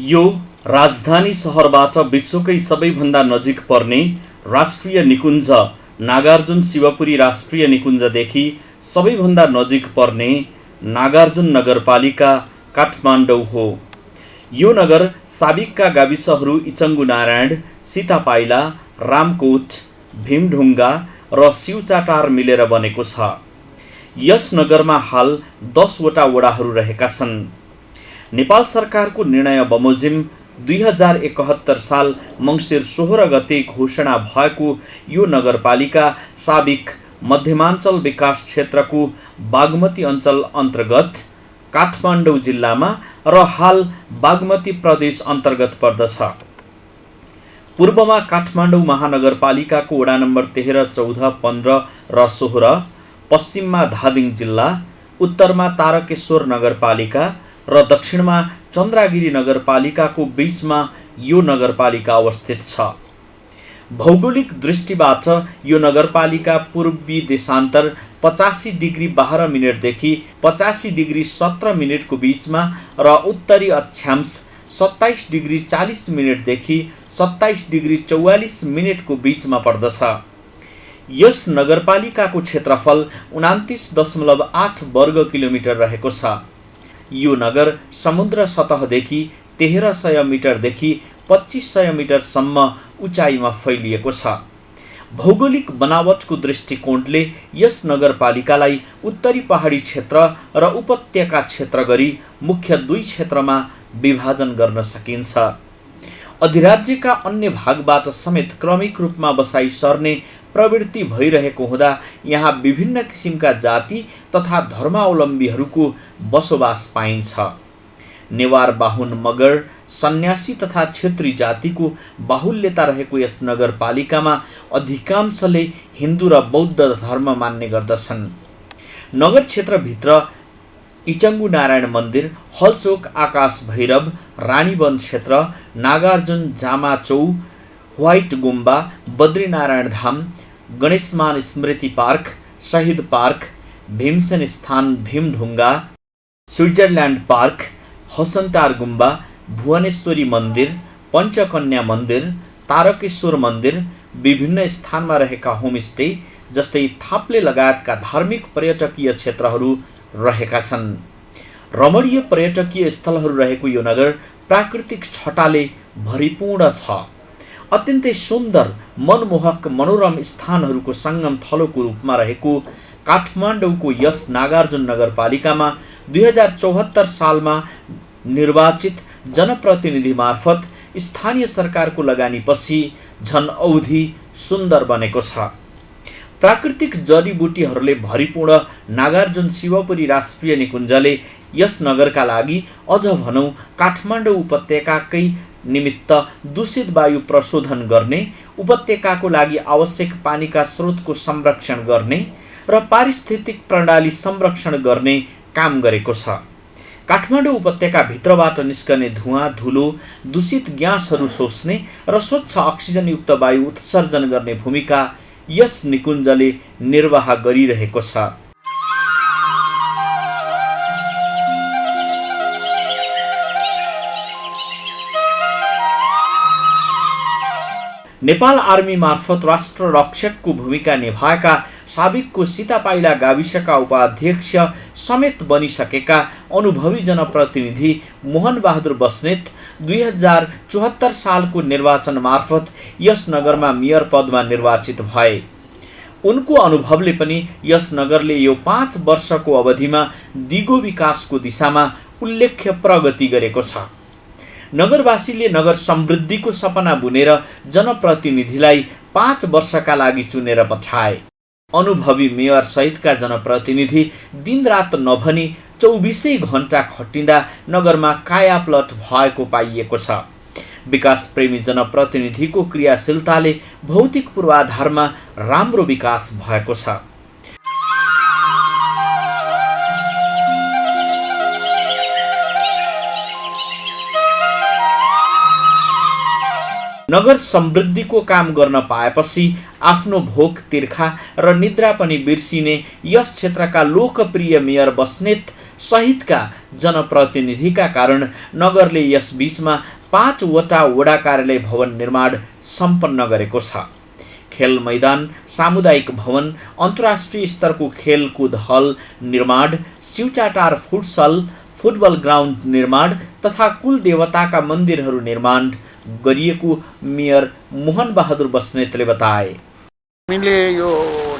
यो राजधानी सहरबाट विश्वकै सबैभन्दा नजिक पर्ने राष्ट्रिय निकुञ्ज नागार्जुन शिवपुरी राष्ट्रिय निकुञ्जदेखि सबैभन्दा नजिक पर्ने नागार्जुन नगरपालिका काठमाडौँ हो। यो नगर साबिकका गाविसहरू इचङ्गु नारायण, सीतापाइला, रामकोट, भीमढुङ्गा र शिवचाटार मिलेर बनेको छ। यस नगरमा हाल 10 वटा वडाहरू रहेका छन्। नेपाल सरकारको निर्णय बमोजिम 2071 साल मङ्सिर 16 गते घोषणा भएको यो नगरपालिका साबिक मध्यमाञ्चल विकास क्षेत्रको बागमती अञ्चल अन्तर्गत काठमाडौँ जिल्लामा र हाल बागमती प्रदेश अन्तर्गत पर्दछ। पूर्वमा काठमाडौँ महानगरपालिकाको वडा नम्बर 13, 14, 15 र 16, पश्चिममा धादिङ जिल्ला, उत्तरमा तारकेश्वर नगरपालिका र दक्षिणमा चन्द्रागिरी नगरपालिकाको बीचमा यो नगरपालिका अवस्थित छ। भौगोलिक दृष्टिबाट यो नगरपालिका पूर्वी देशान्तर 85 डिग्री 12 मिनेटदेखि 85 डिग्री 17 मिनेटको बीचमा र उत्तरी अक्षांश 27 डिग्री 40 मिनेटदेखि 27 डिग्री 44 मिनेटको बीचमा पर्दछ। यस नगरपालिकाको क्षेत्रफल 29.8 वर्ग किलोमिटर रहेको छ। यो नगर समुद्र सतहदेखि 1300 मिटरदेखि 2500 मिटरसम्म उचाइमा फैलिएको छ। भौगोलिक बनावटको दृष्टिकोणले यस नगरपालिकालाई उत्तरी पहाडी क्षेत्र र उपत्यका क्षेत्र गरी मुख्य 2 क्षेत्रमा विभाजन गर्न सकिन्छ। अधिराज्यका अन्य भागबाट समेत क्रमिक रूपमा बसाई सर्ने प्रवृत्ति भइरहेको हुँदा यहाँ विभिन्न किसिमका जाति तथा धर्मावलम्बीहरूको बसोबास पाइन्छ। नेवार, बाहुन, मगर, सन्यासी तथा क्षेत्री जातिको बाहुल्यता रहेको यस नगरपालिकामा अधिकांशले हिन्दू र बौद्ध धर्म मान्ने गर्दछन्। नगर क्षेत्रभित्र इचङ्गु नारायण मन्दिर, हलचोक आकाश भैरव, रानीवन क्षेत्र, नागार्जुन जामा चौ, व्हाइट गुम्बा, बद्रीनारायण धाम, गणेशमान स्मृति पार्क, शहीद पार्क, भीमसेन स्थान भीमढुङ्गा, स्विट्जरल्यान्ड पार्क, हसनटार गुम्बा, भुवनेश्वरी मन्दिर, पञ्चकन्या मन्दिर, तारकेश्वर मन्दिर, विभिन्न स्थानमा रहेका होमस्टे जस्तै थाप्ले लगायतका धार्मिक पर्यटकीय क्षेत्रहरू रहेका छन्। रमणीय पर्यटकीय स्थलहरू रहेको यो नगर प्राकृतिक छटाले भरिपूर्ण छ। अत्यन्तै सुन्दर, मनमोहक, मनोरम स्थानहरूको सङ्गम थलोको रूपमा रहेको काठमाडौँको यस नागार्जुन नगरपालिकामा 2074 सालमा निर्वाचित जनप्रतिनिधि मार्फत स्थानीय सरकारको लगानीपछि झन औधी सुन्दर बनेको छ। प्राकृतिक जडीबुटीहरूले भरिपूर्ण नागार्जुन शिवपुरी राष्ट्रिय निकुञ्जले यस नगरका लागि, अझ भनौँ काठमाडौँ उपत्यकाकै निमित्त दूषित वायु प्रशोधन गर्ने, उपत्यकाको लागि आवश्यक पानीका स्रोतको संरक्षण गर्ने र पारिस्थितिक प्रणाली संरक्षण गर्ने काम गरेको छ। काठमाडौँ उपत्यका भित्रबाट निस्कने धुवाँ, धुलो, दूषित ग्यासहरू सोच्ने र स्वच्छ अक्सिजनयुक्त वायु उत्सर्जन गर्ने भूमिका यस निकुञ्जले निर्वाह गरिरहेको छ। नेपाल आर्मी मार्फत राष्ट्र रक्षकको भूमिका निभाएका साबिकको सीतापाइला गाविसका उपाध्यक्ष समेत बनिसकेका अनुभवी जनप्रतिनिधि मोहन बहादुर बस्नेत 2074 सालको निर्वाचन मार्फत यस नगरमा मेयर पदमा निर्वाचित भए। उनको अनुभवले पनि यस नगरले यो 5 वर्षको अवधिमा दिगो विकासको दिशामा उल्लेख्य प्रगति गरेको छ। नगरवासीले नगर समृद्धिको सपना बुनेर जनप्रतिनिधिलाई 5 वर्षका लागि चुनेर पठाए। अनुभवी मेयर सहितका जनप्रतिनिधि दिनरात नभनी 24 घण्टा खटिँदा नगरमा कायापलट भएको पाइएको छ। विकास प्रेमी जनप्रतिनिधिको क्रियाशीलताले भौतिक पूर्वाधारमा राम्रो विकास भएको छ। नगर समृद्धिको काम गर्न पाएपछि आफ्नो भोक तिर्खा र निद्रा पनि बिर्सिने यस क्षेत्रका लोकप्रिय मेयर बस्नेत सहितका जनप्रतिनिधिका कारण नगरले यस बीचमा 5 वटा वडा कार्यालय भवन निर्माण सम्पन्न गरेको छ। खेल मैदान, सामुदायिक भवन, अन्तर्राष्ट्रिय स्तरको खेलकुद हल निर्माण, सिउचाटार फुटसल फुटबल ग्राउन्ड निर्माण तथा कुल देवताका मन्दिरहरू निर्माण गरिएको मेयर मोहन बहादुर बस्नेतले बताए। हामीले यो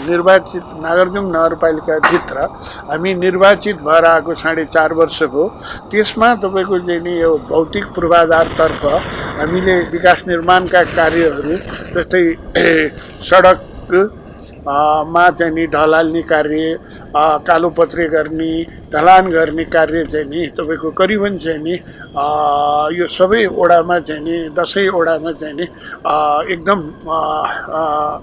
निर्वाचित नागार्जुन नगरपालिकाभित्र हामी निर्वाचित भएर आएको 4.5 वर्ष भयो। त्यसमा तपाईँको चाहिँ नि यो भौतिक पूर्वाधारतर्फ हामीले विकास निर्माणका कार्यहरू जस्तै सडक मा चाहिँ नि ढलाल्ने कार्य, कालोपत्रे गर्ने, ढलान गर्ने कार्य चाहिँ नि तपाईँको करिबन चाहिँ नि यो सबै वडामा चाहिँ नि 10 वडामा चाहिँ नि एकदम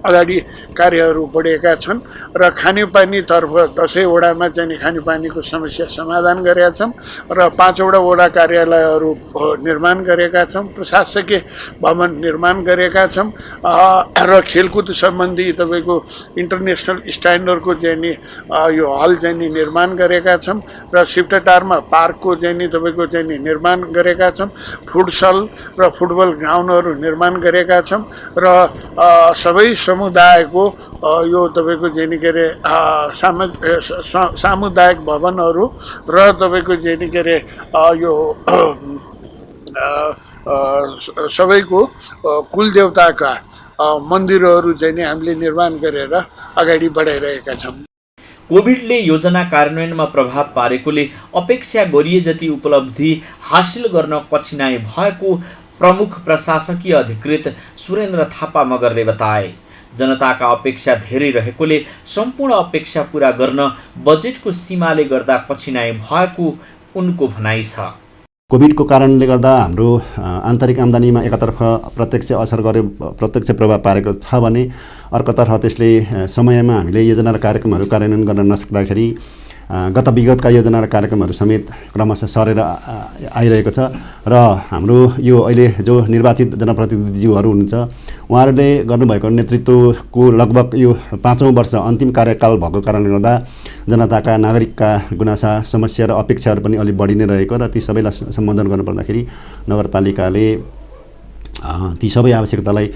अगाडि कार्यहरू बढेका छन् र खानेपानीतर्फ 10 वडामा चाहिँ नि खानेपानीको समस्या समाधान गरेका छौँ र 5 वडा कार्यालयहरू निर्माण गरेका छौँ, प्रशासकीय भवन निर्माण गरेका छौँ र खेलकुद सम्बन्धी तपाईँको इन्टरनेसनल स्ट्यान्डर्डको चाहिँ नि यो हल चाहिँ नि निर्माण गरेका छौँ र सिउचाटारमा पार्कको चाहिँ नि तपाईँको चाहिँ नि निर्माण गरेका छौँ, फुटसल र फुटबल ग्राउन्डहरू निर्माण गरेका छौँ र सबै समुदायको यो तपाईँको चाहिँ नि के अरे सामुदायिक भवनहरू र तपाईँको चाहिँ नि के अरे यो सबैको कुलदेवताका मन्दिरहरू चाहिँ नि हामीले निर्माण गरेर अगाडि बढाइरहेका छौँ। कोभिडले योजना कार्यान्वयनमा प्रभाव पारेकोले अपेक्षा गरिए जति उपलब्धि हासिल गर्न कठिनाई भएको प्रमुख प्रशासकीय अधिकृत सुरेन्द्र थापा मगरले बताए। जनताका अपेक्षा धेरै रहेकोले सम्पूर्ण अपेक्षा पूरा गर्न बजेटको सीमाले गर्दा कठिनाई भएको उनको भनाइ छ। कोभिडको कारणले गर्दा हाम्रो आन्तरिक आम्दानीमा एकातर्फ प्रत्यक्ष असर गर्यो, प्रत्यक्ष प्रभाव पारेको छ भने अर्कोतर्फ त्यसले समयमा हामीले योजना र कार्यक्रमहरू कार्यान्वयन गर्न नसक्दाखेरि गत विगतका योजना र कार्यक्रमहरू समेत क्रमशः सरेर आइरहेको छ र हाम्रो यो अहिले जो निर्वाचित जनप्रतिनिधिज्यूहरू हुनुहुन्छ उहाँहरूले गर्नुभएको नेतृत्वको लगभग यो 5औं वर्ष अन्तिम कार्यकाल भएको कारणले गर्दा जनताका नागरिकका गुनासा समस्या र अपेक्षाहरू पनि अलि बढी नै रहेको र ती सबैलाई सम्बोधन गर्नुपर्दाखेरि नगरपालिकाले ती सबै आवश्यकतालाई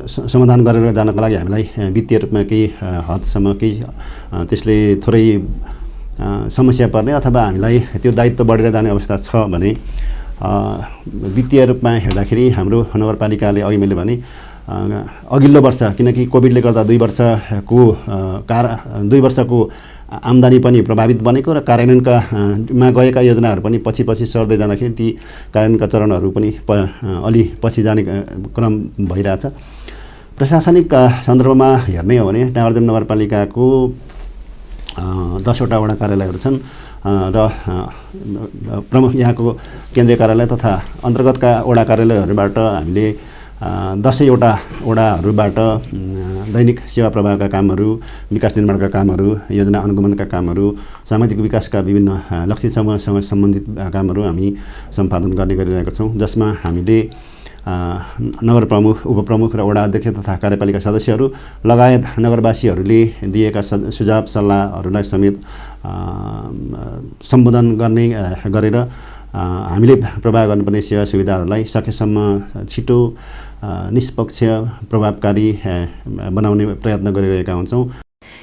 समाधान गरेर जानको लागि हामीलाई वित्तीय रूपमा केही हदसम्म केही त्यसले थोरै समस्या पर्ने अथवा हामीलाई त्यो दायित्व बढेर जाने अवस्था छ भने वित्तीय रूपमा हेर्दाखेरि हाम्रो नगरपालिकाले अघि मैले भने अघिल्लो वर्ष किनकि कोभिडले गर्दा 2 वर्षको आम्दानी पनि प्रभावित बनेको र कार्यान्वयनमा गएका योजनाहरू पनि पछि सर्दै जाँदाखेरि ती कार्यान्वयनका चरणहरू पनि अलि पछि जाने क्रम भइरहेछ। प्रशासनिक सन्दर्भमा हेर्ने हो भने नागार्जुन नगरपालिकाको 10 वटा वडा कार्यालयहरू छन् र प्रमुख यहाँको केन्द्रीय कार्यालय तथा अन्तर्गतका वडा कार्यालयहरूबाट हामीले 10 वटा वडाहरूबाट दैनिक सेवा प्रवाहका कामहरू, विकास निर्माणका कामहरू, योजना अनुगमनका कामहरू, सामाजिक विकासका विभिन्न लक्षित समूहसँग सम्बन्धित कामहरू हामी सम्पादन गरिरहेका छौँ, जसमा हामीले नगर प्रमुख, उपप्रमुख र वडा अध्यक्ष तथा कार्यपालिका सदस्यहरू लगायत नगरवासीहरूले दिएका सुझाव सल्लाहहरूलाई समेत सम्बोधन गरेर हामीले प्रवाह गर्नुपर्ने सेवा सुविधाहरूलाई सकेसम्म छिटो, निष्पक्ष, प्रभावकारी बनाउने प्रयत्न गरिरहेका हुन्छौँ।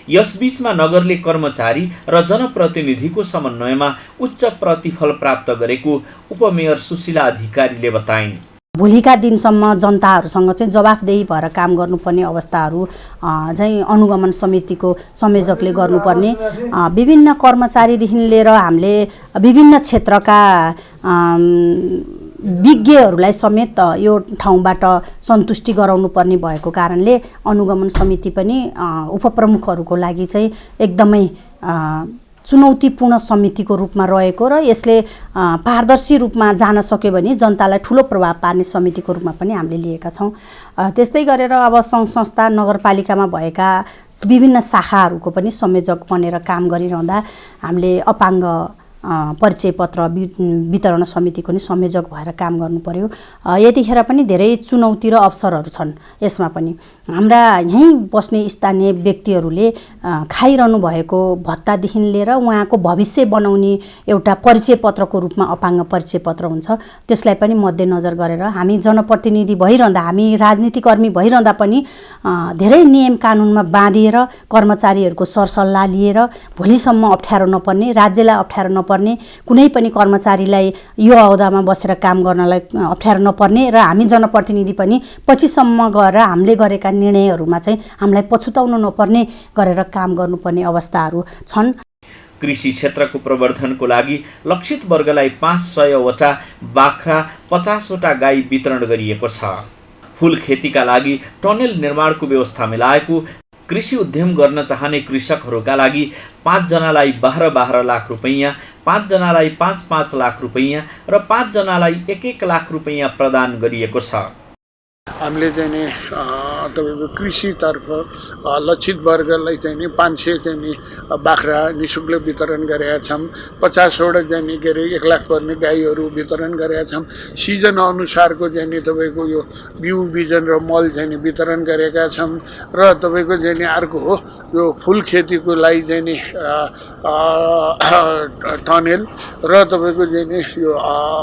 यसबीचमा नगरले कर्मचारी र जनप्रतिनिधिको समन्वयमा उच्च प्रतिफल प्राप्त गरेको उपमेयर सुशीला अधिकारीले बताइन्। भोलिका दिनसम्म जनताहरूसँग चाहिँ जवाफदेही भएर काम गर्नुपर्ने अवस्थाहरू चाहिँ अनुगमन समितिको संयोजकले गर्नुपर्ने, विभिन्न कर्मचारीदेखि लिएर हामीले विभिन्न क्षेत्रका विज्ञहरूलाई समेत यो ठाउँबाट सन्तुष्टि गराउनु पर्ने भएको कारणले अनुगमन समिति पनि उपप्रमुखहरूको लागि चाहिँ एकदमै चुनौतीपूर्ण समितिको रूपमा रहेको र यसले पारदर्शी रूपमा जान सक्यो भने जनतालाई ठुलो प्रभाव पार्ने समितिको रूपमा पनि हामीले लिएका छौँ। त्यस्तै गरेर अब सङ्घ संस्था नगरपालिकामा भएका विभिन्न शाखाहरूको पनि संयोजक बनेर काम गरिरहँदा हामीले अपाङ्ग परिचय पत्र वितरण समितिको नि संयोजक भएर काम गर्नु पर्यो। यतिखेर पनि धेरै चुनौती र अवसरहरू छन् यसमा पनि। हाम्रा यहीँ बस्ने स्थानीय व्यक्तिहरूले खाइरहनु भएको भत्तादेखि लिएर उहाँको भविष्य बनाउने एउटा परिचय पत्रको रूपमा अपाङ्ग परिचय पत्र हुन्छ, त्यसलाई पनि मध्यनजर गरेर हामी जनप्रतिनिधि भइरहँदा, हामी राजनीतिकर्मी भइरहँदा पनि धेरै नियम कानुनमा बाँधिएर कर्मचारीहरूको सरसल्लाह लिएर भोलिसम्म अप्ठ्यारो नपर्ने, राज्यलाई अप्ठ्यारो नपर्ने, कुनै पनि कर्मचारीलाई यो अवधिमा बसेर काम गर्नलाई अप्ठ्यारो नपर्ने र हामी जनप्रतिनिधि पनि पछिसम्म गएर हामीले गरेका निर्णयहरूमा चाहिँ हामीलाई पछुताउनु नपर्ने गरेर काम गर्नुपर्ने अवस्थाहरू छन्। कृषि क्षेत्रको प्रवर्धनको लागि लक्षित वर्गलाई 500वटा बाख्रा, 50वटा गाई वितरण गरिएको छ। फूल खेतीका लागि टनेल निर्माणको व्यवस्था मिलाएको, कृषि उद्यम गर्न चाहने कृषकहरूका लागि 5 जनालाई 12 लाख रुपैयाँ, 5 जनालाई 5 लाख रुपैयाँ र 5 जनालाई 1 लाख रुपैयाँ प्रदान गरिएको छ। हामीले चाहिँ नि तपाईँको कृषितर्फ लक्षित वर्गलाई चाहिँ नि 500 चाहिँ नि बाख्रा निःशुल्क वितरण गरेका छौँ। 50वटा चाहिँ नि के अरे 1 लाख पर्ने गाईहरू वितरण गरेका छौँ। सिजन अनुसारको चाहिँ नि तपाईँको यो बिउ बिजन र मल चाहिँ नि वितरण गरेका छौँ। र तपाईँको चाहिँ नि अर्को हो यो फुल खेतीको लागि चाहिँ नि टनेल र तपाईँको चाहिँ नि यो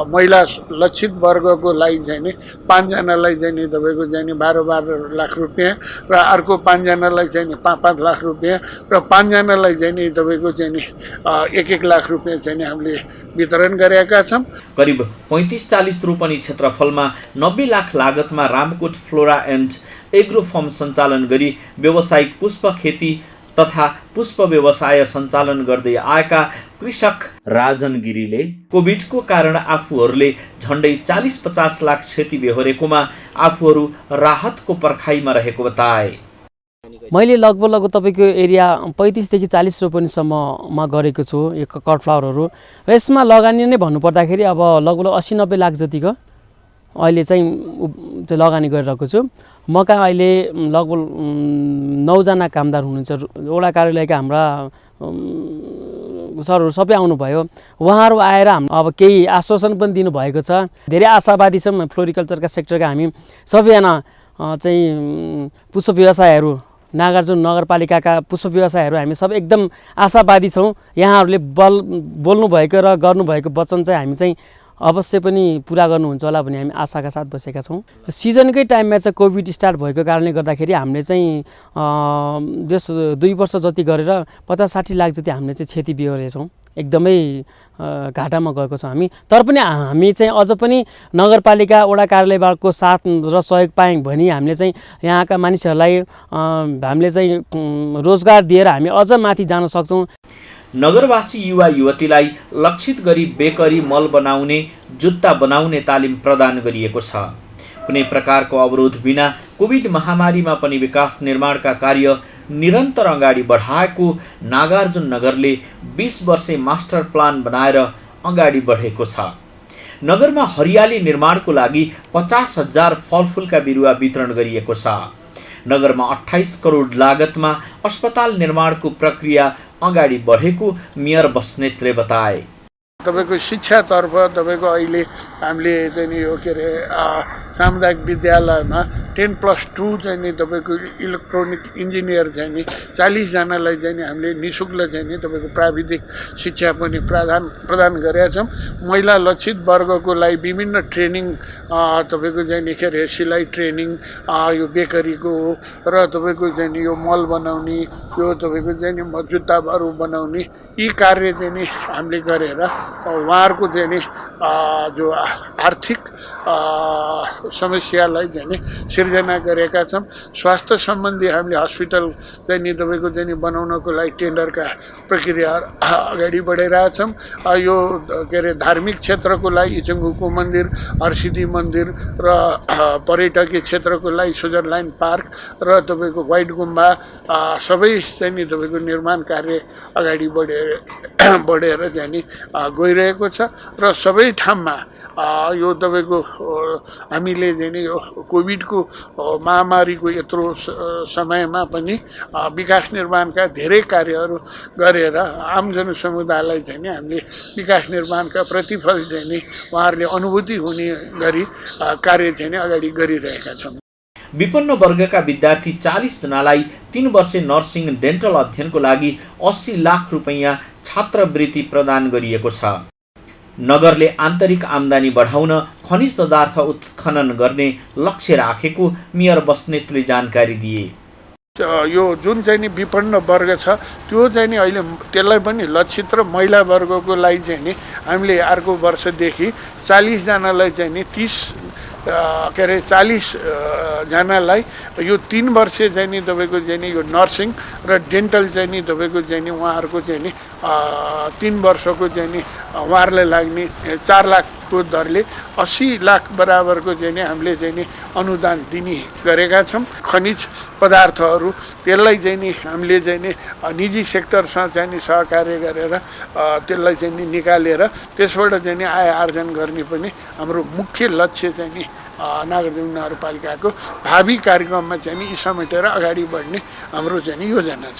महिला लक्षित वर्गको लागि चाहिँ नि 5 जनालाई चाहिँ नि तपाईँको चाहिँ नि 12 लाख रुपियाँ र अर्को 5 जनालाई चाहिँ नि 5 लाख रुपियाँ र 5 जनालाई चाहिँ नि तपाईँको चाहिँ नि 1 लाख रुपियाँ चाहिँ नि हामीले वितरण गरेका छौँ। करिब 35-40 रोपनी क्षेत्रफलमा 90 लाख लागतमा Ramkot flora and agro form सञ्चालन गरी व्यावसायिक पुष्प खेती तथा पुष्प व्यवसाय सञ्चालन गर्दै आएका कृषक राजन गिरीले कोभिडको कारण आफूहरूले झन्डै 40-50 लाख क्षति बेहोरेकोमा आफूहरू राहतको पर्खाइमा रहेको बताए। मैले लगभग तपाईँको एरिया 35 देखि 40 रोपनीसम्ममा गरेको छु यो कटफ्लावरहरू र यसमा लगानी नै भन्नुपर्दाखेरि अब लगभग 80-90 लाख जतिको अहिले चाहिँ त्यो लगानी गरिरहेको छु। मका अहिले लगभग 9 जना कामदार हुनुहुन्छ। वडा कार्यालयका हाम्रा सरहरू सबै आउनुभयो। उहाँहरू आएर अब केही आश्वासन पनि दिनुभएको छ। धेरै आशावादी छौँ फ्लोरिकल्चरका सेक्टरका हामी सबैजना चाहिँ पुष्प व्यवसायहरू नागार्जुन नगरपालिकाका पुष्प व्यवसायहरू हामी सब एकदम आशावादी छौँ। यहाँहरूले बोल्नुभएको र गर्नुभएको वचन चाहिँ हामी चाहिँ अवश्य पनि पुरा गर्नुहुन्छ होला भन्ने हामी आशाका साथ बसेका छौँ। सिजनकै टाइममा चाहिँ कोभिड स्टार्ट भएको कारणले गर्दाखेरि हामीले चाहिँ 2 वर्ष जति गरेर 50-60 लाख जति हामीले चाहिँ क्षति बिहोरेछौँ। एकदमै घाटामा गएको छौँ हामी। तर पनि हामी चाहिँ अझ पनि नगरपालिका वडा कार्यालयको साथ र सहयोग पायौँ भने हामीले चाहिँ यहाँका मानिसहरूलाई हामीले चाहिँ रोजगार दिएर हामी अझ माथि जान सक्छौँ। नगरवासी युवा युवतीलाई लक्षित गरी बेकरी, मल बनाउने, जुत्ता बनाउने तालिम प्रदान गरिएको छ। कुनै प्रकारको अवरोध बिना कोभिड महामारीमा पनि विकास निर्माणका कार्य निरन्तर अगाडि बढाएको नागार्जुन नगरले 20 वर्षे मास्टर प्लान बनाएर अगाडि बढेको छ। नगरमा हरियाली निर्माणको लागि 50,000 फलफुलका बिरुवा वितरण गरिएको छ। नगरमा 28 करोड लागतमा अस्पताल निर्माणको प्रक्रिया अगाडि बढेको मेयर बस्नेतले बताए। तपाईँको शिक्षातर्फ तपाईँको अहिले हामीले चाहिँ नि यो के अरे सामुदायिक विद्यालयमा 10+2 चाहिँ नि तपाईँको इलेक्ट्रोनिक इन्जिनियर चाहिँ नि 40 जनालाई चाहिँ नि हामीले निःशुल्क चाहिँ नि तपाईँको प्राविधिक शिक्षा पनि प्रदान गरेका छौँ। महिला लक्षित वर्गको लागि विभिन्न ट्रेनिङ तपाईँको चाहिँ नि के अरे सिलाइ ट्रेनिङ, यो बेकरीको र तपाईँको चाहिँ नि यो मल बनाउने, यो तपाईँको चाहिँ नि जुत्ताहरू बनाउने, यी कार्य चाहिँ नि हामीले गरेर उहाँहरूको चाहिँ नि जो आर्थिक समस्यालाई चाहिँ नि सिर्जना गरेका छौँ। स्वास्थ्य सम्बन्धी हामीले हस्पिटल चाहिँ नि तपाईँको चाहिँ नि बनाउनको लागि टेन्डरका प्रक्रिया अगाडि बढाइरहेछौँ। यो के अरे धार्मिक क्षेत्रको लागि इचुङ्गुको मन्दिर, हरसिद्धि मन्दिर र पर्यटकीय क्षेत्रको लागि स्विजरल्यान्ड पार्क र तपाईँको व्हाइट गुम्बा सबै चाहिँ नि तपाईँको निर्माण कार्य अगाडि बढेर चाहिँ नि गइरहेको छ र सबै ठाउँमा यो तपाईँको हामीले चाहिँ नि यो कोभिडको महामारीको यत्रो समयमा पनि विकास निर्माणका धेरै कार्यहरू गरेर आम जनसमुदायलाई चाहिँ नि हामीले विकास निर्माणका प्रतिफल चाहिँ नि उहाँहरूले अनुभूति हुने गरी कार्य चाहिँ नि अगाडि गरिरहेका छौँ। विपन्न वर्गका विद्यार्थी 40 जनालाई 3 वर्षे नर्सिङ डेन्टल अध्ययनको लागि 80 लाख रुपैयाँ छात्रवृत्ति प्रदान गरिएको छ। नगरले आन्तरिक आम्दानी बढाउन खनिज पदार्थ उत्खनन गर्ने लक्ष्य राखेको मेयर बस्नेतले जानकारी दिए। यो जुन चाहिँ नि विपन्न वर्ग छ त्यो चाहिँ नि अहिले त्यसलाई पनि लक्षित र महिला वर्गको लागि चाहिँ नि हामीले अर्को वर्षदेखि 40 जनालाई चाहिँ नि 40 जनालाई यो 3 वर्ष चाहिँ नि तपाईँको चाहिँ नि यो नर्सिङ र डेन्टल चाहिँ नि तपाईँको चाहिँ नि उहाँहरूको चाहिँ नि 3 वर्षको चाहिँ नि उहाँहरूलाई लाग्ने 4 लाखको दरले 80 लाख बराबरको चाहिँ नि हामीले चाहिँ नि अनुदान दिने गरेका छौँ। खनिज पदार्थहरू त्यसलाई चाहिँ नि हामीले चाहिँ नि निजी सेक्टरसँग चाहिँ नि सहकार्य गरेर त्यसलाई चाहिँ नि निकालेर त्यसबाट चाहिँ नि आय आर्जन गर्ने पनि हाम्रो मुख्य लक्ष्य चाहिँ नि नागार्जुन नगरपालिकाको भावी कार्यक्रममा चाहिँ नि समेटेर अगाडि बढ्ने हाम्रो चाहिँ नि योजना छ।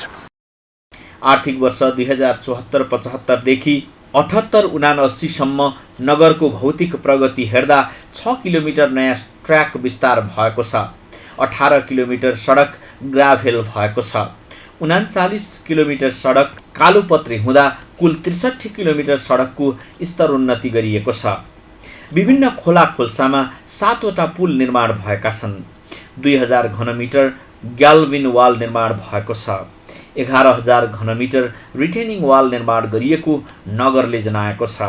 आर्थिक वर्ष 2074-75 देखि 78-79 सम्म नगरको भौतिक प्रगति हेर्दा 6 किलोमिटर नयाँ ट्र्याक विस्तार भएको छ, 18 किलोमिटर सडक ग्राभेल भएको छ, 39 किलोमिटर सडक कालोपत्री हुँदा कुल 63 किलोमिटर सडकको स्तरोन्नति गरिएको छ। विभिन्न खोला खोल्सामा 7 वटा पुल निर्माण भएका छन्। 2000 घनमिटर ग्याल्भिन वाल निर्माण भएको छ। 11,000 घनमिटर रिटेनिङ वाल निर्माण गरिएको नगरले जनाएको छ।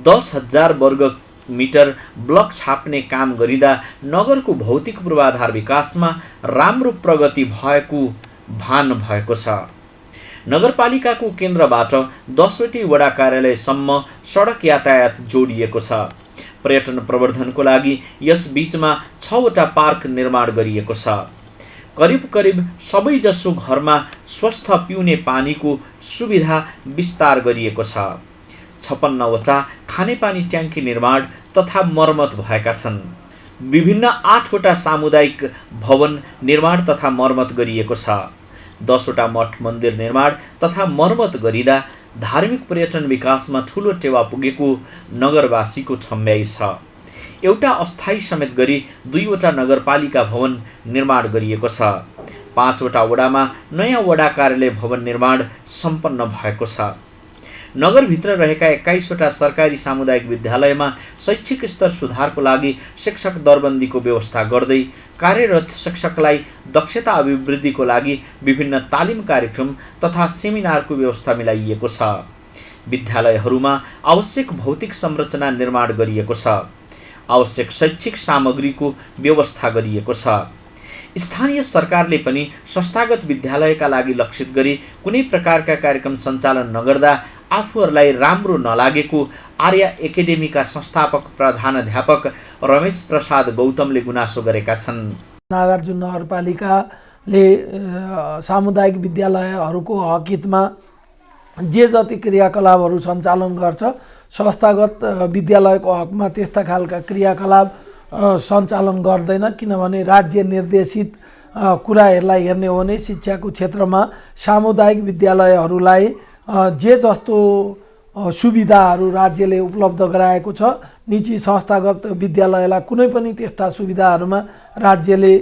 10,000 वर्ग मिटर ब्लक छाप्ने काम गरिँदा नगरको भौतिक पूर्वाधार विकासमा राम्रो प्रगति भएको भान भएको छ। नगरपालिकाको केन्द्रबाट 10वटै वडा कार्यालयसम्म सडक यातायात जोडिएको छ। पर्यटन प्रवर्धनको लागि यस बीचमा 6 वटा पार्क निर्माण गरिएको छ। करिब सबैजसो घरमा स्वस्थ पिउने पानीको सुविधा विस्तार गरिएको छ। 56 वटा खानेपानी ट्याङ्की निर्माण तथा मर्मत भएका छन्। विभिन्न 8 वटा सामुदायिक भवन निर्माण तथा मर्मत गरिएको छ। 10 वटा मठ मन्दिर निर्माण तथा मर्मत गरिँदा धार्मिक पर्यटन विकासमा ठूलो टेवा पुगेको नगरवासीको ठम्ब्याइ छ। एउटा अस्थायी समेत गरी 2 वटा नगरपालिका भवन निर्माण गरिएको छ। 5 वटा वडामा नयाँ वडा कार्यालय भवन निर्माण सम्पन्न भएको छ। नगरभित्र रहेका 21 वटा सरकारी सामुदायिक विद्यालयमा शैक्षिक स्तर सुधारको लागि शिक्षक दरबन्दीको व्यवस्था गर्दै कार्यरत शिक्षकलाई दक्षता अभिवृद्धिको लागि विभिन्न तालिम कार्यक्रम तथा सेमिनारको व्यवस्था मिलाइएको छ। विद्यालयहरूमा आवश्यक भौतिक संरचना निर्माण गरिएको छ। आवश्यक शैक्षिक सामग्रीको व्यवस्था गरिएको छ। स्थानीय सरकारले पनि संस्थागत विद्यालयका लागि लक्षित गरी कुनै प्रकारका कार्यक्रम सञ्चालन नगर्दा आफूहरूलाई राम्रो नलागेको आर्य एकाडेमीका संस्थापक प्रधानाध्यापक रमेश प्रसाद गौतमले गुनासो गरेका छन्। नागार्जुन नगरपालिकाले सामुदायिक विद्यालयहरूको हकहितमा जे जति क्रियाकलापहरू सञ्चालन गर्छ, संस्थागत विद्यालयको हकमा त्यस्ता खालका क्रियाकलाप सञ्चालन गर्दैन। किनभने राज्य निर्देशित कुराहरूलाई हेर्ने हो भने शिक्षाको क्षेत्रमा सामुदायिक विद्यालयहरूलाई जे जस्तो सुविधाहरू राज्यले उपलब्ध गराएको छ, निजी संस्थागत विद्यालयलाई कुनै पनि त्यस्ता सुविधाहरूमा राज्यले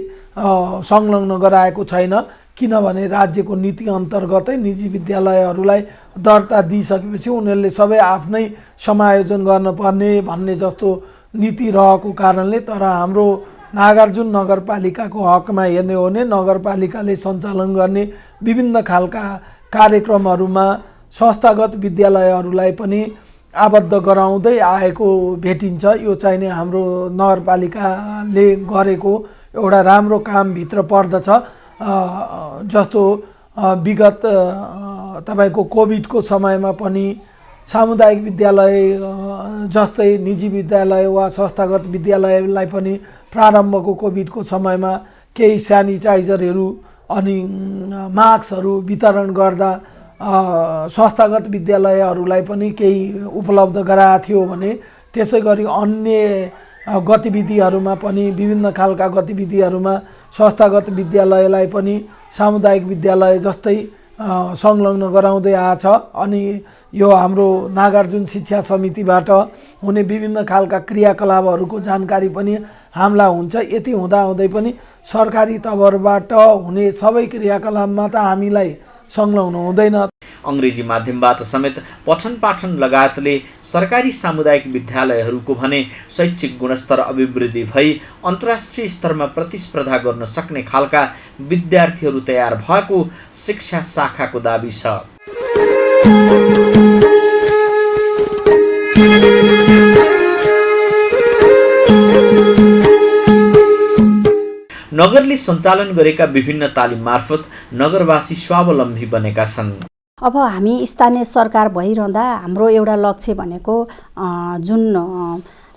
संलग्न गराएको छैन। किनभने राज्यको नीति अन्तर्गतै निजी विद्यालयहरूलाई दर्ता दिइसकेपछि उनीहरूले सबै आफ्नै समायोजन गर्नुपर्ने भन्ने जस्तो नीति रहेको कारणले, तर हाम्रो नागार्जुन नगरपालिकाको हकमा हेर्ने हो भने नगरपालिकाले सञ्चालन गर्ने विभिन्न खालका कार्यक्रमहरूमा संस्थागत विद्यालयहरूलाई पनि आबद्ध गराउँदै आएको भेटिन्छ। यो चाहिँ नि हाम्रो नगरपालिकाले गरेको एउटा राम्रो कामभित्र पर्दछ। जस्तो विगत तपाईको कोभिडको समयमा पनि सामुदायिक विद्यालय जस्तै निजी विद्यालय वा संस्थागत विद्यालयलाई पनि प्रारम्भको कोभिडको समयमा केही सेनिटाइजरहरू अनि मास्कहरू वितरण गर्दा संस्थागत विद्यालयहरूलाई पनि केही उपलब्ध गराएको थियो भने, त्यसै गरी अन्य गतिविधिहरूमा पनि विभिन्न खालका गतिविधिहरूमा संस्थागत विद्यालयलाई पनि सामुदायिक विद्यालय जस्तै संलग्न गराउँदै आछ। अनि यो हाम्रो नागार्जुन शिक्षा समितिबाट हुने विभिन्न खालका क्रियाकलापहरूको जानकारी पनि हामीलाई हुन्छ। यति हुँदाहुँदै पनि सरकारी तवरबाट हुने सबै क्रियाकलापमा त हामीलाई संलग्न हुँदैन। अङ्ग्रेजी माध्यमबाट समेत पठन पाठन लगायतले सरकारी सामुदायिक विद्यालयहरूको भने शैक्षिक गुणस्तर अभिवृद्धि भई अन्तर्राष्ट्रिय स्तरमा प्रतिस्पर्धा गर्न सक्ने खालका विद्यार्थीहरू तयार भएको शिक्षा शाखाको दाबी छ। नगरले सञ्चालन गरेका विभिन्न तालिम मार्फत नगरवासी स्वावलम्बी बनेका छन्। अब हामी स्थानीय सरकार भइरहँदा हाम्रो एउटा लक्ष्य भनेको जुन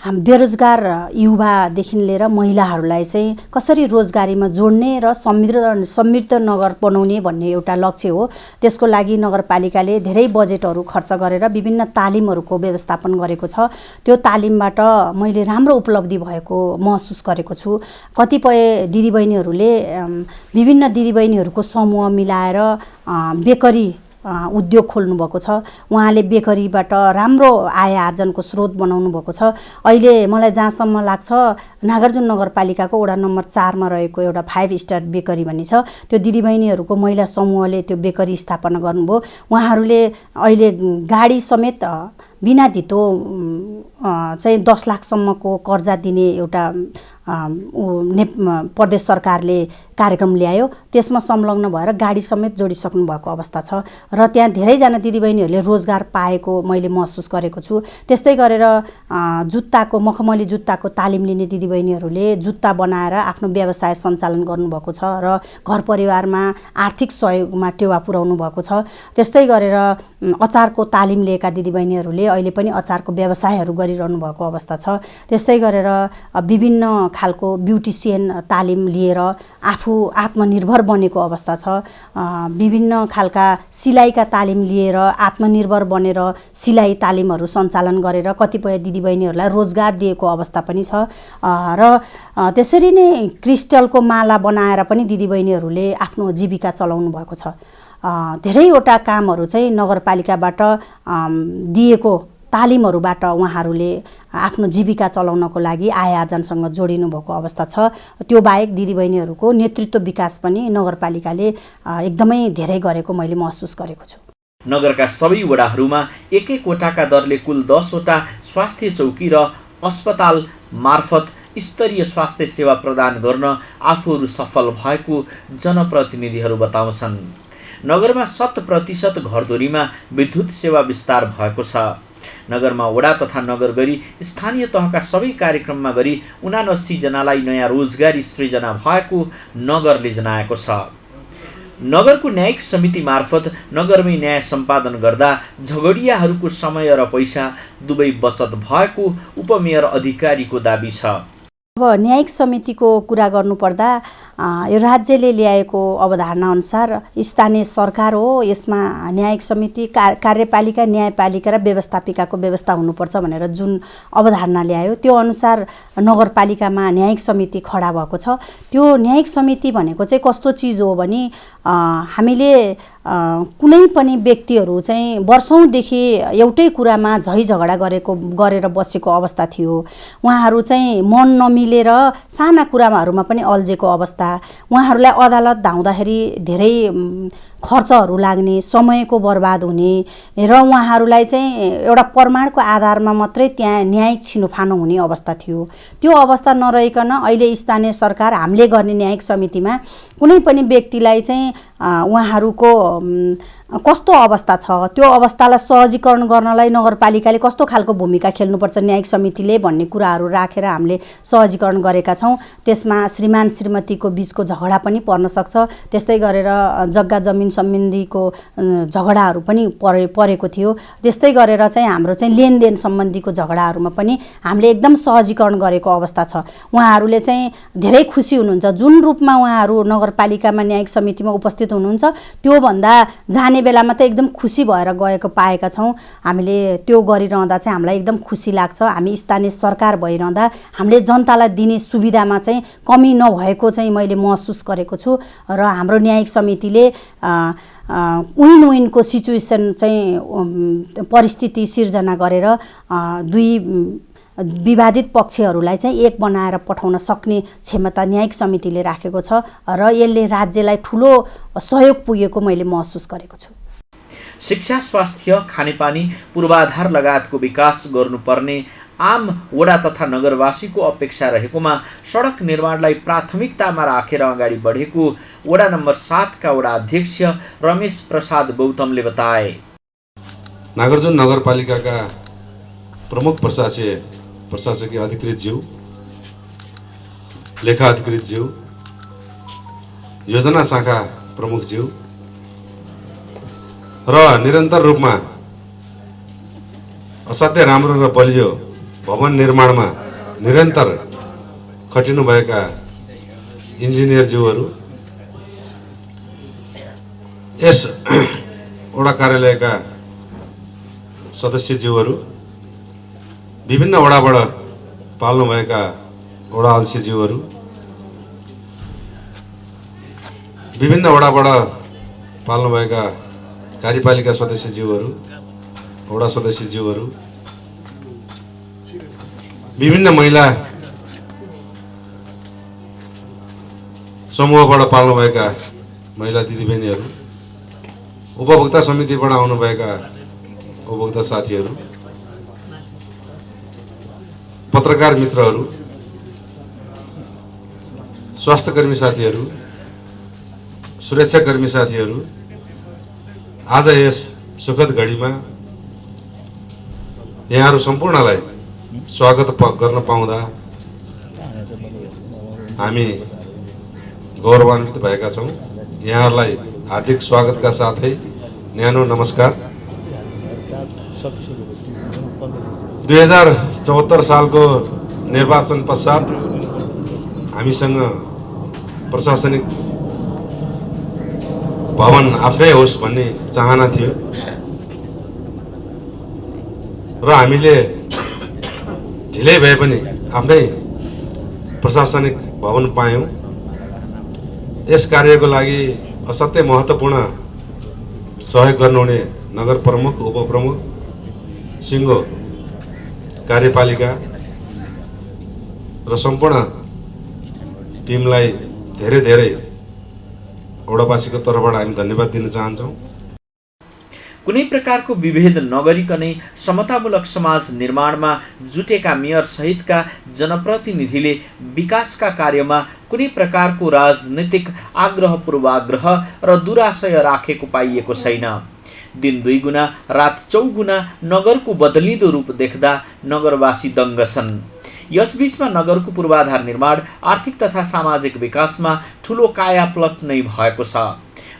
बेरोजगार युवादेखि लिएर महिलाहरूलाई चाहिँ कसरी रोजगारीमा जोड्ने र समृद्ध नगर बनाउने भन्ने एउटा लक्ष्य हो। त्यसको लागि नगरपालिकाले धेरै बजेटहरू खर्च गरेर विभिन्न तालिमहरूको व्यवस्थापन गरेको छ। त्यो तालिमबाट मैले राम्रो उपलब्धि भएको महसुस गरेको छु। कतिपय दिदीबहिनीहरूले विभिन्न दिदीबहिनीहरूको समूह मिलाएर बेकरी उद्योग खोल्नु भएको छ। उहाँले बेकरीबाट राम्रो आय आर्जनको स्रोत बनाउनु भएको छ। अहिले मलाई जहाँसम्म लाग्छ नागार्जुन नगरपालिकाको वडा नम्बर 4 मा रहेको एउटा 5 स्टार बेकरी भन्ने छ। त्यो दिदीबहिनीहरूको महिला समूहले त्यो बेकरी स्थापना गर्नुभयो। उहाँहरूले अहिले गाडी समेत बिना धितो चाहिँ 10 लाखसम्मको कर्जा दिने एउटा प्रदेश सरकारले कार्यक्रम ल्यायो। त्यसमा संलग्न भएर गाडी समेत जोडिसक्नु भएको अवस्था छ र त्यहाँ धेरैजना दिदीबहिनीहरूले रोजगार पाएको मैले महसुस गरेको छु। त्यस्तै गरेर जुत्ताको मखमली जुत्ताको तालिम लिने दिदीबहिनीहरूले जुत्ता बनाएर आफ्नो व्यवसाय सञ्चालन गर्नुभएको छ र घर परिवारमा आर्थिक सहयोगमा टेवा पुर्याउनु भएको छ। त्यस्तै गरेर अचारको तालिम लिएका दिदीबहिनीहरूले अहिले पनि अचारको व्यवसायहरू गरिरहनु भएको अवस्था छ। त्यस्तै गरेर विभिन्न खालको ब्युटिसियन तालिम लिएर आफू आत्मनिर्भर बनेको अवस्था छ। विभिन्न खालका सिलाइका तालिम लिएर आत्मनिर्भर बनेर सिलाइ तालिमहरू सञ्चालन गरेर कतिपय दिदीबहिनीहरूलाई रोजगार दिएको अवस्था पनि छ। र त्यसरी नै क्रिस्टलको माला बनाएर पनि दिदीबहिनीहरूले आफ्नो जीविका चलाउनु भएको छ। धेरैवटा कामहरू चाहिँ नगरपालिकाबाट दिएको तालिमहरूबाट उहाँहरूले आफ्नो जीविका चलाउनको लागि आय आर्जनसँग जोडिनु भएको अवस्था छ। त्यो बाहेक दिदीबहिनीहरूको नेतृत्व विकास पनि नगरपालिकाले एकदमै धेरै गरेको मैले महसुस गरेको छु। नगरका सबै वडाहरूमा एक वटाका दरले कुल 10 वटा स्वास्थ्य चौकी र अस्पताल मार्फत स्तरीय स्वास्थ्य सेवा प्रदान गर्न आफूहरू सफल भएको जनप्रतिनिधिहरू बताउँछन्। नगरमा 100% घरधुरीमा विद्युत सेवा विस्तार भएको छ। नगरमा वडा तथा नगर गरी स्थानीय तहका सबै कार्यक्रममा गरी 79 जनालाई नयाँ रोजगारी सृजना भएको नगरले जनाएको छ। नगरको न्यायिक समिति मार्फत नगरमै न्याय सम्पादन गर्दा झगडियाहरूको समय र पैसा दुवै बचत भएको उपमेयर अधिकारीको दाबी छ। अब न्यायिक समितिको कुरा गर्नुपर्दा यो राज्यले ल्याएको अवधारणा अनुसार स्थानीय सरकार हो, यसमा न्यायिक समिति कार्यपालिका न्यायपालिका र व्यवस्थापिकाको व्यवस्था हुनुपर्छ भनेर जुन अवधारणा ल्यायो त्यो अनुसार नगरपालिकामा न्यायिक समिति खडा भएको छ। त्यो न्यायिक समिति भनेको चाहिँ कस्तो चिज हो भने हामीले कुनै पनि व्यक्तिहरू चाहिँ वर्षौंदेखि एउटै कुरामा झैझगडा गरेर बसेको अवस्था थियो। उहाँहरू चाहिँ मन नमिलेर साना कुराहरूमा पनि अल्झेको अवस्था, उहाँहरूलाई अदालत धाउँदाखेरि धेरै खर्चहरू लाग्ने, समयको बर्बाद हुने र उहाँहरूलाई चाहिँ एउटा प्रमाणको आधारमा मात्रै त्यहाँ न्यायिक छिनोफानो हुने अवस्था थियो। त्यो अवस्था नरहिकन अहिले स्थानीय सरकार हामीले गर्ने न्यायिक समितिमा कुनै पनि व्यक्तिलाई चाहिँ उहाँहरूको कस्तो अवस्था छ त्यो अवस्थालाई सहजीकरण गर्नलाई नगरपालिकाले कस्तो खालको भूमिका खेल्नुपर्छ न्यायिक समितिले भन्ने कुराहरू राखेर हामीले सहजीकरण गरेका छौँ। त्यसमा श्रीमान श्रीमतीको बीचको झगडा पनि पर्न सक्छ। त्यस्तै गरेर जग्गा जमिन सम्बन्धीको झगडाहरू पनि परेको थियो। त्यस्तै गरेर चाहिँ हाम्रो चाहिँ लेनदेन सम्बन्धीको झगडाहरूमा पनि हामीले एकदम सहजीकरण गरेको अवस्था छ। उहाँहरूले चाहिँ धेरै खुसी हुनुहुन्छ जुन रूपमा उहाँहरू नगरपालिकामा न्यायिक समितिमा उपस्थित हुनुहुन्छ। त्योभन्दा जाने जाने बेलामा त एकदम खुसी भएर गएको पाएका छौँ। हामीले त्यो गरिरहँदा चाहिँ हामीलाई एकदम खुसी लाग्छ। हामी स्थानीय सरकार भइरहँदा हामीले जनतालाई दिने सुविधामा चाहिँ कमी नभएको चाहिँ मैले महसुस गरेको छु र हाम्रो न्यायिक समितिले विन विनको सिचुएसन चाहिँ परिस्थिति सिर्जना गरेर दुई विवादित पक्षहरूलाई चाहिँ एक बनाएर पठाउन सक्ने क्षमता न्यायिक समितिले राखेको छ र यसले राज्यलाई ठुलो सहयोग पुगेको मैले महसुस गरेको छु। शिक्षा, स्वास्थ्य, खानेपानी, पूर्वाधार लगायतको विकास गर्नुपर्ने आम वडा तथा नगरवासीको अपेक्षा रहेकोमा सडक निर्माणलाई प्राथमिकतामा राखेर अगाडि बढेको वडा नम्बर 7 का वडा अध्यक्ष रमेश प्रसाद गौतमले बताए। नागार्जुन नगरपालिकाका प्रमुख प्रशासकीय अधिकृतज्यू, लेखा अधिकृतज्यू, योजना शाखा प्रमुखज्यू र निरन्तर रूपमा असाध्यै राम्रो र बलियो भवन निर्माणमा निरन्तर खटिनुभएका इन्जिनियरज्यूहरू, यस वडा कार्यालयका सदस्यज्यूहरू, विभिन्न वडाबाट पाल्नुभएका वडा अध्यक्षज्यूहरू, विभिन्न वडाबाट पाल्नुभएका कार्यपालिका सदस्यज्यूहरू, वडा सदस्यज्यूहरू, विभिन्न महिला समूहबाट पाल्नुभएका महिला दिदीबहिनीहरू, उपभोक्ता समितिबाट आउनुभएका उपभोक्ता साथीहरू, पत्रकार मित्रहरू, स्वास्थ्यकर्मी साथीहरू, सुरक्षाकर्मी साथीहरू, आज यस सुखद घडीमा यहाँहरू सम्पूर्णलाई स्वागत गर्न पाउँदा हामी गौरवान्वित भएका छौँ। यहाँहरूलाई हार्दिक स्वागतका साथै न्यानो नमस्कार। 2074 सालको निर्वाचन पश्चात हामीसँग प्रशासनिक भवन आफ्नै होस् भन्ने चाहना थियो र हामीले ढिलै भए पनि आफ्नै प्रशासनिक भवन पायौँ। यस कार्यको लागि असाध्यै महत्त्वपूर्ण सहयोग गर्नुहुने नगर प्रमुख, उपप्रमुख, सिङ्गो कार्यपालिका र सम्पूर्ण टिमलाई धेरै धेरै वडावासीको तर्फबाट हामी धन्यवाद दिन चाहन्छौँ। कुनै प्रकारको विभेद नगरिकनै समतामूलक समाज निर्माणमा जुटेका मेयर सहितका जनप्रतिनिधिले विकासका कार्यमा कुनै प्रकारको राजनीतिक आग्रह, पूर्वाग्रह र दुराशय राखेको पाइएको छैन। दिन 2 गुना, रात 4 गुना नगरको बदलिँदो रूप देख्दा नगरवासी दङ्ग छन्। यसबीचमा नगरको पूर्वाधार निर्माण आर्थिक तथा सामाजिक विकासमा ठुलो कायापलट नै भएको छ।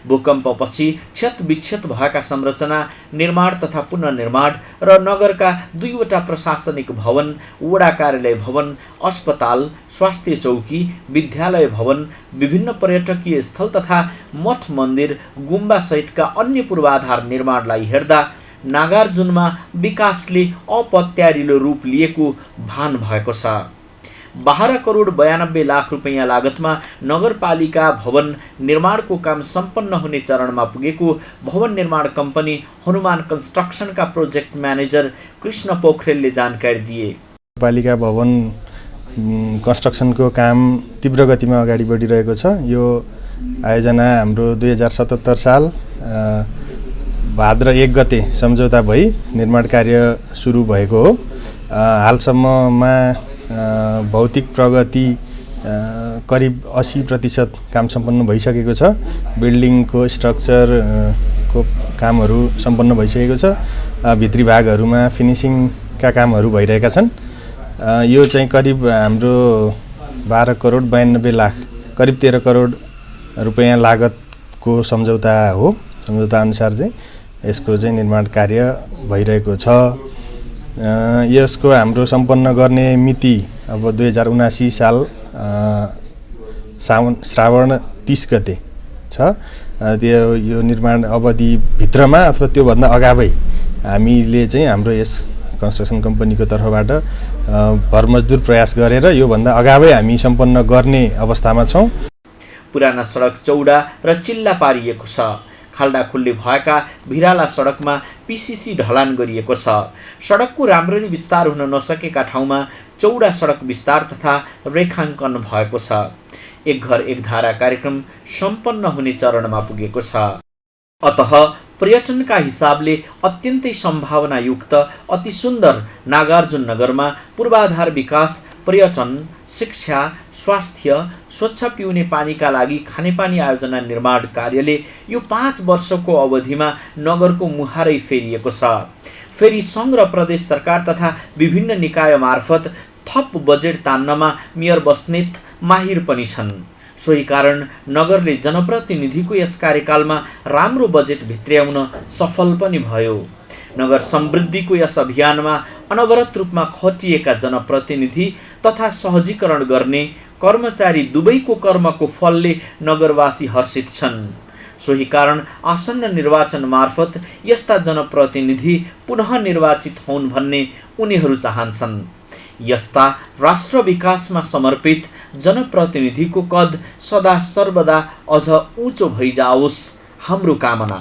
भूकम्पपछि क्षतविक्षत भएका संरचना निर्माण तथा पुनर्निर्माण र नगरका 2वटा प्रशासनिक भवन, वडा कार्यालय भवन, अस्पताल, स्वास्थ्य चौकी, विद्यालय भवन, विभिन्न पर्यटकीय स्थल तथा मठ मन्दिर, गुम्बा सहितका अन्य पूर्वाधार निर्माणलाई हेर्दा नागार्जुनमा विकासले अपत्यारिलो रूप लिएको भान भएको छ। 12 करोड 92 लाख रुपैयाँ लागतमा नगरपालिका भवन निर्माणको काम सम्पन्न हुने चरणमा पुगेको भवन निर्माण कम्पनी हनुमान कन्स्ट्रक्सनका प्रोजेक्ट म्यानेजर कृष्ण पोखरेलले जानकारी दिए। पालिका भवन कन्स्ट्रक्सनको काम तीव्र गतिमा अगाडि बढिरहेको छ। यो आयोजना हाम्रो 2077 साल भाद्र 1 गते सम्झौता भई निर्माण कार्य सुरु भएको हो। हालसम्ममा भौतिक प्रगति करिब 80% काम सम्पन्न भइसकेको छ। बिल्डिङको स्ट्रक्चरको कामहरू सम्पन्न भइसकेको छ। भित्री भागहरूमा फिनिसिङका कामहरू भइरहेका छन्। यो चाहिँ करिब हाम्रो 12 करोड 92 लाख, करिब 13 करोड रुपैयाँ लागतको सम्झौता हो। सम्झौता अनुसार चाहिँ यसको चाहिँ निर्माण कार्य भइरहेको छ। यसको हाम्रो सम्पन्न गर्ने मिति अब 2079 साल श्रावण 30 गते छ। त्यो यो निर्माण अवधिभित्रमा अथवा त्योभन्दा अगावै हामीले चाहिँ हाम्रो यस कन्स्ट्रक्सन कम्पनीको तर्फबाट भरमजदुर प्रयास गरेर योभन्दा अगावै हामी सम्पन्न गर्ने अवस्थामा छौँ। पुराना सडक चौडा र चिल्ला पारिएको छ। खाल्डाखुल्ली भएका भिराला सडकमा पिसिसी ढलान गरिएको छ। सडकको राम्ररी विस्तार हुन नसकेका ठाउँमा चौडा सडक विस्तार तथा रेखाङ्कन भएको छ। एक घर एक धारा कार्यक्रम सम्पन्न हुने चरणमा पुगेको छ। अतः पर्यटनका हिसाबले अत्यन्तै सम्भावनायुक्त अति सुन्दर नागार्जुन नगरमा पूर्वाधार विकास, पर्यटन, शिक्षा, स्वास्थ्य, स्वच्छ पिउने पानीका लागि खानेपानी आयोजना निर्माण कार्यले यो 5 वर्षको अवधिमा नगरको मुहारै फेरिएको छ। फेरि सङ्घ र प्रदेश सरकार तथा विभिन्न निकाय मार्फत थप बजेट तान्नमा मेयर बस्नेत माहिर पनि छन्। सोही कारण नगरले जनप्रतिनिधिको यस कार्यकालमा राम्रो बजेट भित्र्याउन सफल पनि भयो। नगर समृद्धिको यस अभियानमा अनवरत रूपमा खटिएका जनप्रतिनिधि तथा सहजीकरण गर्ने कर्मचारी दुवैको कर्मको फलले नगरवासी हर्षित छन्। सोही कारण आसन्न निर्वाचन मार्फत यस्ता जनप्रतिनिधि पुनः निर्वाचित हुन् भन्ने उनीहरू चाहन्छन्। यस्ता राष्ट्र विकासमा समर्पित जनप्रतिनिधिको कद सदा सर्वदा अझ उँचो भइजाओस् हाम्रो कामना।